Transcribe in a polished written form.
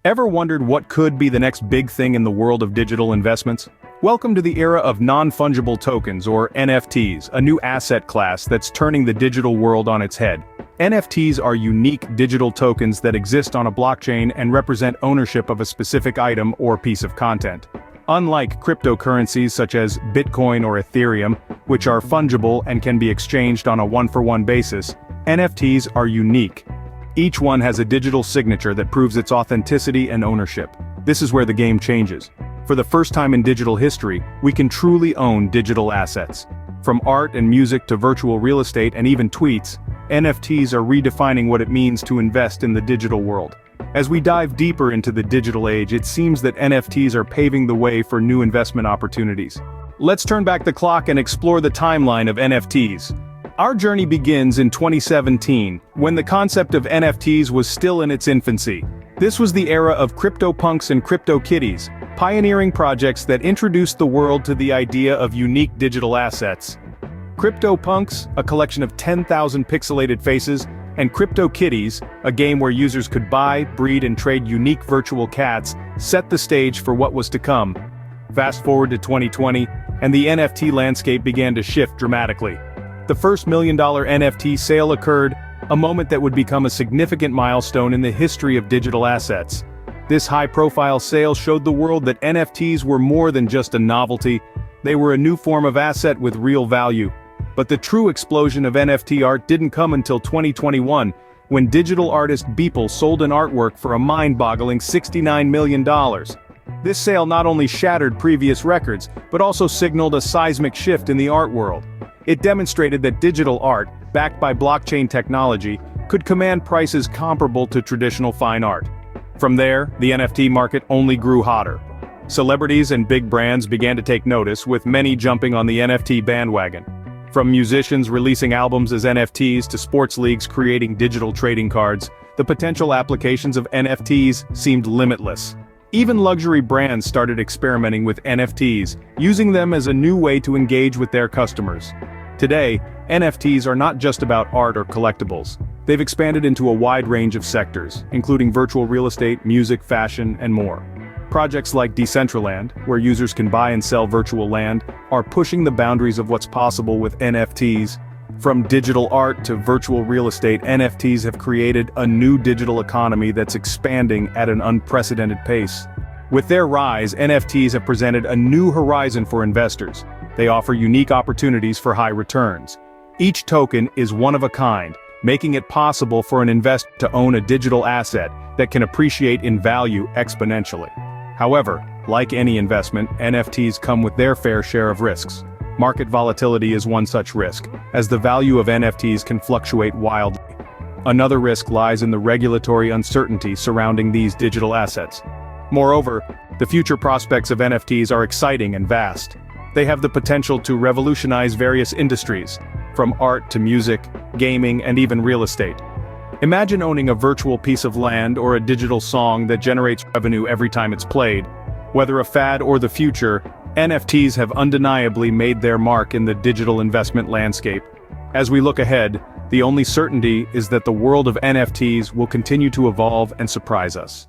Ever wondered what could be the next big thing in the world of digital investments? Welcome to the era of non-fungible tokens, or NFTs, a new asset class that's turning the digital world on its head. NFTs are unique digital tokens that exist on a blockchain and represent ownership of a specific item or piece of content. Unlike cryptocurrencies such as Bitcoin or Ethereum, which are fungible and can be exchanged on a one-for-one basis, NFTs are unique. Each one has a digital signature that proves its authenticity and ownership. This is where the game changes. For the first time in digital history, we can truly own digital assets. From art and music to virtual real estate and even tweets, NFTs are redefining what it means to invest in the digital world. As we dive deeper into the digital age, it seems that NFTs are paving the way for new investment opportunities. Let's turn back the clock and explore the timeline of NFTs. Our journey begins in 2017, when the concept of NFTs was still in its infancy. This was the era of CryptoPunks and CryptoKitties, pioneering projects that introduced the world to the idea of unique digital assets. CryptoPunks, a collection of 10,000 pixelated faces, and CryptoKitties, a game where users could buy, breed and trade unique virtual cats, set the stage for what was to come. Fast forward to 2020, and the NFT landscape began to shift dramatically. The first $1 million NFT sale occurred, a moment that would become a significant milestone in the history of digital assets. This high-profile sale showed the world that NFTs were more than just a novelty, they were a new form of asset with real value. But the true explosion of NFT art didn't come until 2021, when digital artist Beeple sold an artwork for a mind-boggling $69 million. This sale not only shattered previous records, but also signaled a seismic shift in the art world. It demonstrated that digital art, backed by blockchain technology, could command prices comparable to traditional fine art. From there, the NFT market only grew hotter. Celebrities and big brands began to take notice, with many jumping on the NFT bandwagon. From musicians releasing albums as NFTs to sports leagues creating digital trading cards, the potential applications of NFTs seemed limitless. Even luxury brands started experimenting with NFTs, using them as a new way to engage with their customers. Today, NFTs are not just about art or collectibles. They've expanded into a wide range of sectors, including virtual real estate, music, fashion, and more. Projects like Decentraland, where users can buy and sell virtual land, are pushing the boundaries of what's possible with NFTs. From digital art to virtual real estate, NFTs have created a new digital economy that's expanding at an unprecedented pace. With their rise, NFTs have presented a new horizon for investors. They offer unique opportunities for high returns. Each token is one of a kind, making it possible for an investor to own a digital asset that can appreciate in value exponentially. However, like any investment, NFTs come with their fair share of risks. Market volatility is one such risk, as the value of NFTs can fluctuate wildly. Another risk lies in the regulatory uncertainty surrounding these digital assets. Moreover, the future prospects of NFTs are exciting and vast. They have the potential to revolutionize various industries, from art to music, gaming, and even real estate. Imagine owning a virtual piece of land or a digital song that generates revenue every time it's played. Whether a fad or the future, NFTs have undeniably made their mark in the digital investment landscape. As we look ahead, the only certainty is that the world of NFTs will continue to evolve and surprise us.